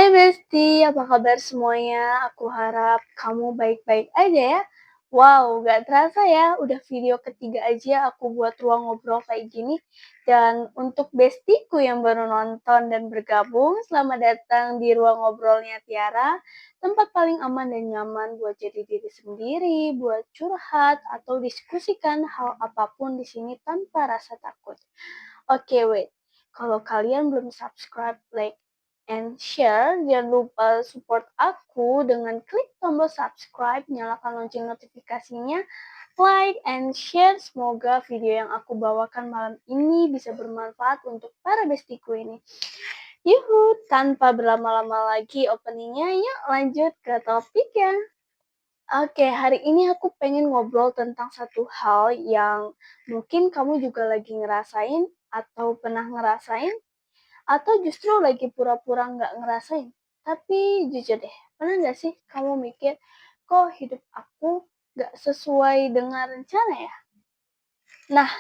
Hai Besti, apa kabar semuanya? Aku harap kamu baik-baik aja ya. Wow, gak terasa ya, udah video ketiga aja aku buat ruang ngobrol kayak gini. Dan untuk bestiku yang baru nonton dan bergabung, selamat datang di ruang ngobrolnya Tiara. Tempat paling aman dan nyaman buat jadi diri sendiri, buat curhat, atau diskusikan hal apapun di sini tanpa rasa takut. Oke, wait. Kalau kalian belum subscribe, like, and share, jangan lupa support aku dengan klik tombol subscribe, nyalakan lonceng notifikasinya, like, and share. Semoga video yang aku bawakan malam ini bisa bermanfaat untuk para bestiku ini. Yuhu, tanpa berlama-lama lagi openingnya, yuk lanjut ke topiknya. Oke, hari ini aku pengen ngobrol tentang satu hal yang mungkin kamu juga lagi ngerasain atau pernah ngerasain atau justru lagi pura-pura nggak ngerasain. Tapi jujur deh, pernah nggak sih kamu mikir, kok hidup aku nggak sesuai dengan rencana ya? Nah,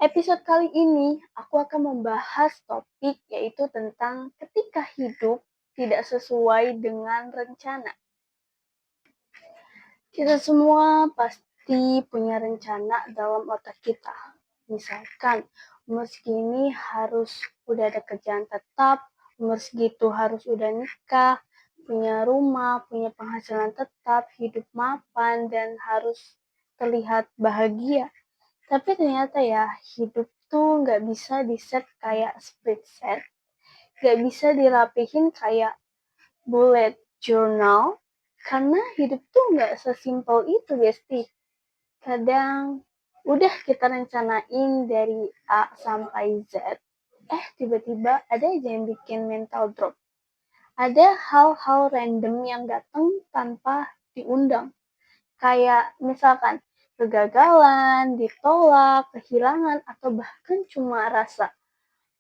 episode kali ini aku akan membahas topik yaitu tentang ketika hidup tidak sesuai dengan rencana. Kita semua pasti punya rencana dalam otak kita. Misalkan, umur segini harus udah ada kerjaan tetap, umur segitu harus udah nikah, punya rumah, punya penghasilan tetap, hidup mapan, dan harus terlihat bahagia. Tapi ternyata ya, hidup tuh nggak bisa di-set kayak spreadsheet, nggak bisa dirapihin kayak bullet journal, karena hidup tuh nggak sesimpel itu, Besti. Kadang udah kita rencanain dari A sampai Z, tiba-tiba ada aja yang bikin mental drop. Ada hal-hal random yang datang tanpa diundang. Kayak misalkan kegagalan, ditolak, kehilangan, atau bahkan cuma rasa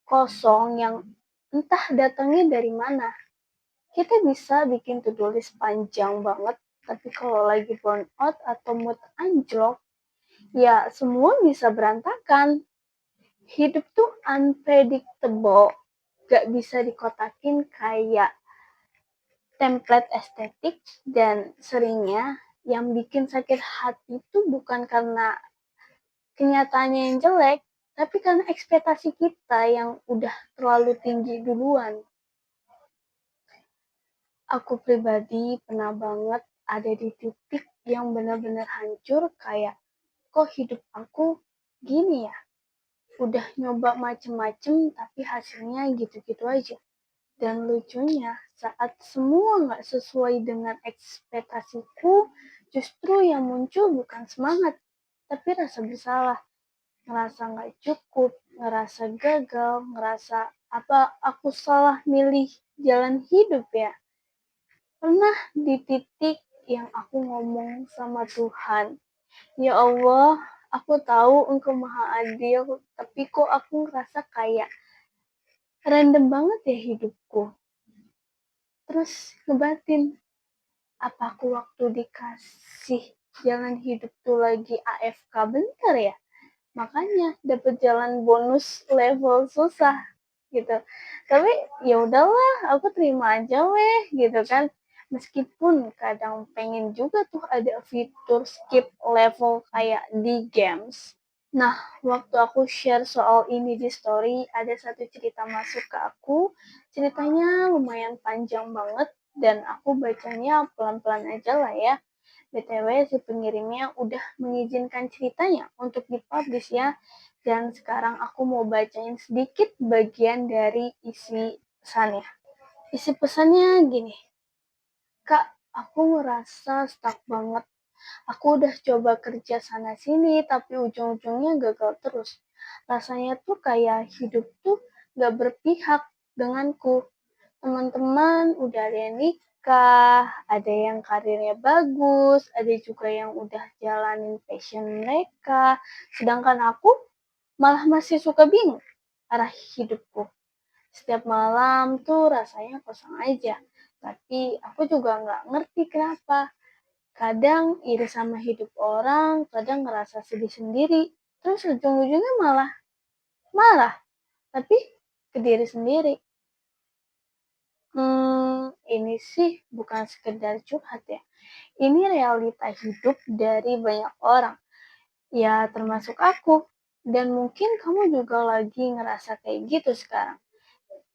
kosong yang entah datangnya dari mana. Kita bisa bikin to-do list panjang banget, tapi kalau lagi burn out atau mood anjlok, ya semua bisa berantakan. Hidup tuh unpredictable, gak bisa dikotakin kayak template estetik, dan seringnya yang bikin sakit hati itu bukan karena kenyataannya yang jelek, tapi karena ekspektasi kita yang udah terlalu tinggi duluan. Aku pribadi pernah banget ada di titik yang benar-benar hancur, kayak kok hidup aku gini ya? Udah nyoba macem-macem tapi hasilnya gitu-gitu aja. Dan lucunya, saat semua nggak sesuai dengan ekspektasiku, justru yang muncul bukan semangat, tapi rasa bersalah. Ngerasa nggak cukup, ngerasa gagal, ngerasa apa aku salah milih jalan hidup ya. Pernah di titik yang aku ngomong sama Tuhan, ya Allah, aku tahu Engkau Maha Adil, tapi kok aku ngerasa kayak random banget ya hidupku. Terus ngebatin, apa aku waktu dikasih jalan hidup tuh lagi AFK bentar ya? Makanya dapet jalan bonus level susah gitu. Tapi ya udahlah, aku terima aja weh gitu kan. Meskipun kadang pengen juga tuh ada fitur skip level kayak di games. Nah, waktu aku share soal ini di story, ada satu cerita masuk ke aku. Ceritanya lumayan panjang banget, dan aku bacanya pelan-pelan aja lah ya. BTW, si pengirimnya udah mengizinkan ceritanya untuk dipublish ya. Dan sekarang aku mau bacain sedikit bagian dari isi pesannya. Isi pesannya gini, Kak, aku ngerasa stuck banget. Aku udah coba kerja sana-sini, tapi ujung-ujungnya gagal terus. Rasanya tuh kayak hidup tuh gak berpihak denganku. Teman-teman udah ada yang nikah, ada yang karirnya bagus, ada juga yang udah jalanin passion mereka. Sedangkan aku malah masih suka bingung arah hidupku. Setiap malam tuh rasanya kosong aja. Tapi aku juga nggak ngerti kenapa. Kadang iri sama hidup orang, kadang ngerasa sedih sendiri. Terus ujung-ujungnya malah marah, tapi ke diri sendiri. Ini sih bukan sekedar curhat ya. Ini realita hidup dari banyak orang. Ya, termasuk aku. Dan mungkin kamu juga lagi ngerasa kayak gitu sekarang.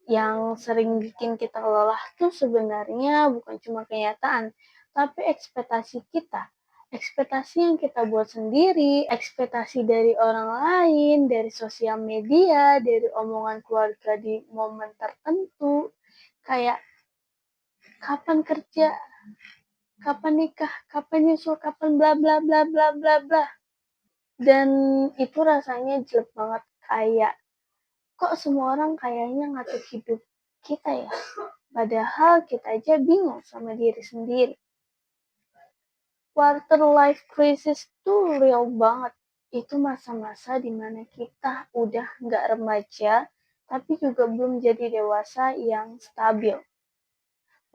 Yang sering bikin kita lelah tuh sebenarnya bukan cuma kenyataan, tapi ekspektasi kita. Ekspektasi yang kita buat sendiri, ekspektasi dari orang lain, dari sosial media, dari omongan keluarga di momen tertentu. Kayak kapan kerja, kapan nikah, kapan nyusul, kapan bla bla bla bla bla bla. Dan itu rasanya jelek banget, kayak kok semua orang kayaknya ngatur hidup kita ya. Padahal kita aja bingung sama diri sendiri. Quarter life crisis tuh real banget. Itu masa-masa dimana kita udah nggak remaja, tapi juga belum jadi dewasa yang stabil.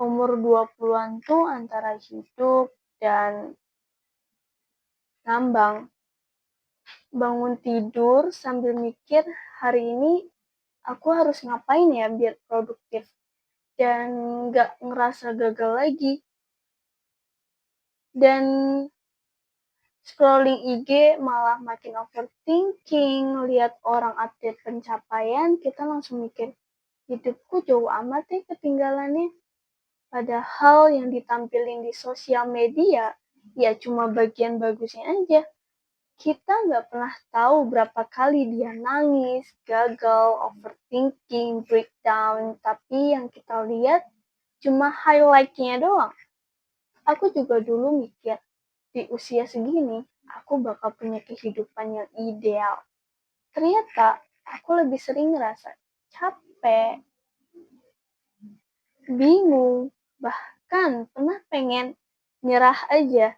Umur 20-an tuh antara hidup dan ngambang. Bangun tidur sambil mikir, hari ini aku harus ngapain ya biar produktif dan nggak ngerasa gagal lagi. Dan scrolling IG malah makin overthinking, lihat orang update pencapaian, kita langsung mikir, hidupku jauh amat ya ketinggalannya. Padahal yang ditampilin di sosial media, ya cuma bagian bagusnya aja. Kita nggak pernah tahu berapa kali dia nangis, gagal, overthinking, breakdown, tapi yang kita lihat cuma highlight-nya doang. Aku juga dulu mikir, di usia segini, aku bakal punya kehidupan yang ideal. Ternyata, aku lebih sering ngerasa capek, bingung, bahkan pernah pengen nyerah aja.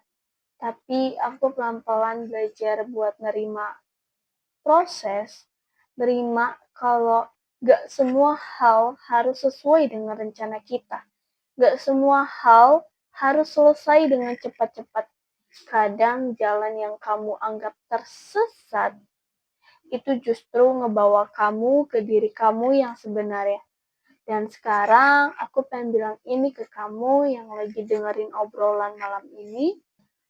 Tapi aku pelan-pelan belajar buat nerima proses, nerima kalau gak semua hal harus sesuai dengan rencana kita. Gak semua hal harus selesai dengan cepat-cepat. Kadang jalan yang kamu anggap tersesat itu justru ngebawa kamu ke diri kamu yang sebenarnya. Dan sekarang aku pengen bilang ini ke kamu yang lagi dengerin obrolan malam ini.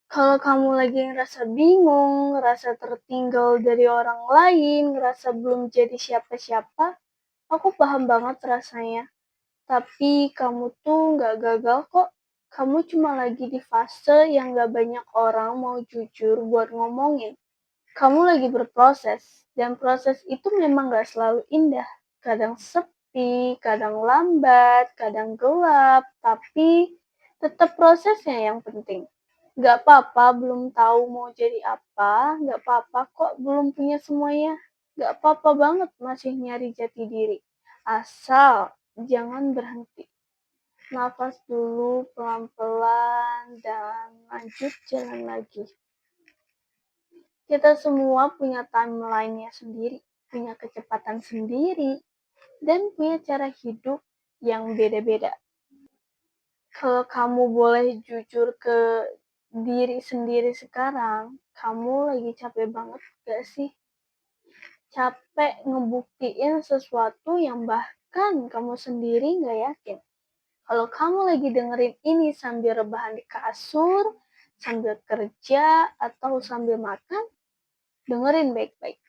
Kalau kamu lagi ngerasa bingung, ngerasa tertinggal dari orang lain, ngerasa belum jadi siapa-siapa, aku paham banget rasanya. Tapi kamu tuh nggak gagal kok. Kamu cuma lagi di fase yang nggak banyak orang mau jujur buat ngomongin. Kamu lagi berproses, dan proses itu memang nggak selalu indah. Kadang sepi, kadang lambat, kadang gelap, tapi tetap prosesnya yang penting. Gak apa-apa belum tahu mau jadi apa, gak apa-apa kok belum punya semuanya. Gak apa-apa banget masih nyari jati diri. Asal jangan berhenti. Nafas dulu pelan-pelan dan lanjut jalan lagi. Kita semua punya timeline-nya sendiri, punya kecepatan sendiri, dan punya cara hidup yang beda-beda. Kalau kamu boleh jujur ke diri sendiri sekarang, kamu lagi capek banget gak sih? Capek ngebuktiin sesuatu yang bahkan kamu sendiri gak yakin. Kalau kamu lagi dengerin ini sambil rebahan di kasur, sambil kerja, atau sambil makan, dengerin baik-baik.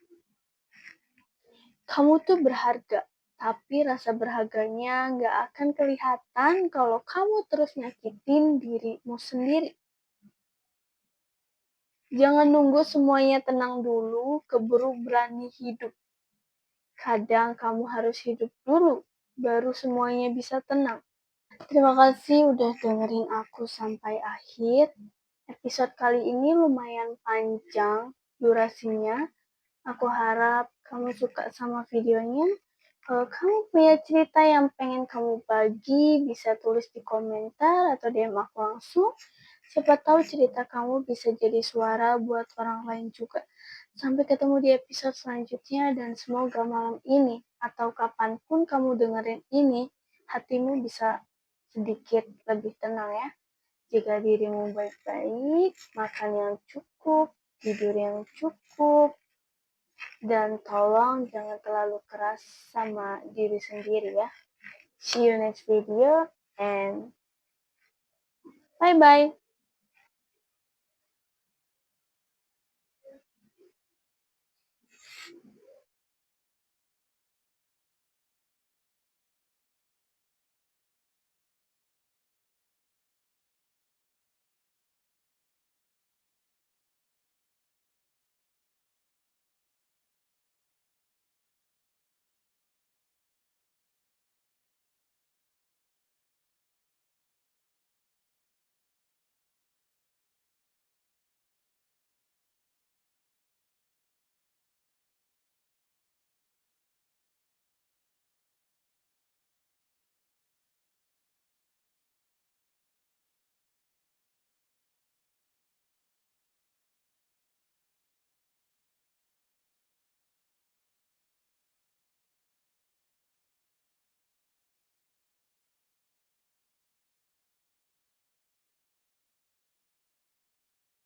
Kamu tuh berharga, tapi rasa berharganya gak akan kelihatan kalau kamu terus nyakitin dirimu sendiri. Jangan nunggu semuanya tenang dulu, keburu berani hidup. Kadang kamu harus hidup dulu, baru semuanya bisa tenang. Terima kasih udah dengerin aku sampai akhir. Episode kali ini lumayan panjang durasinya. Aku harap kamu suka sama videonya. Kalau kamu punya cerita yang pengen kamu bagi, bisa tulis di komentar atau DM aku langsung. Siapa tahu cerita kamu bisa jadi suara buat orang lain juga. Sampai ketemu di episode selanjutnya dan semoga malam ini atau kapanpun kamu dengerin ini, hatimu bisa sedikit lebih tenang ya. Jaga dirimu baik-baik, makan yang cukup, tidur yang cukup, dan tolong jangan terlalu keras sama diri sendiri ya. See you next video and bye bye.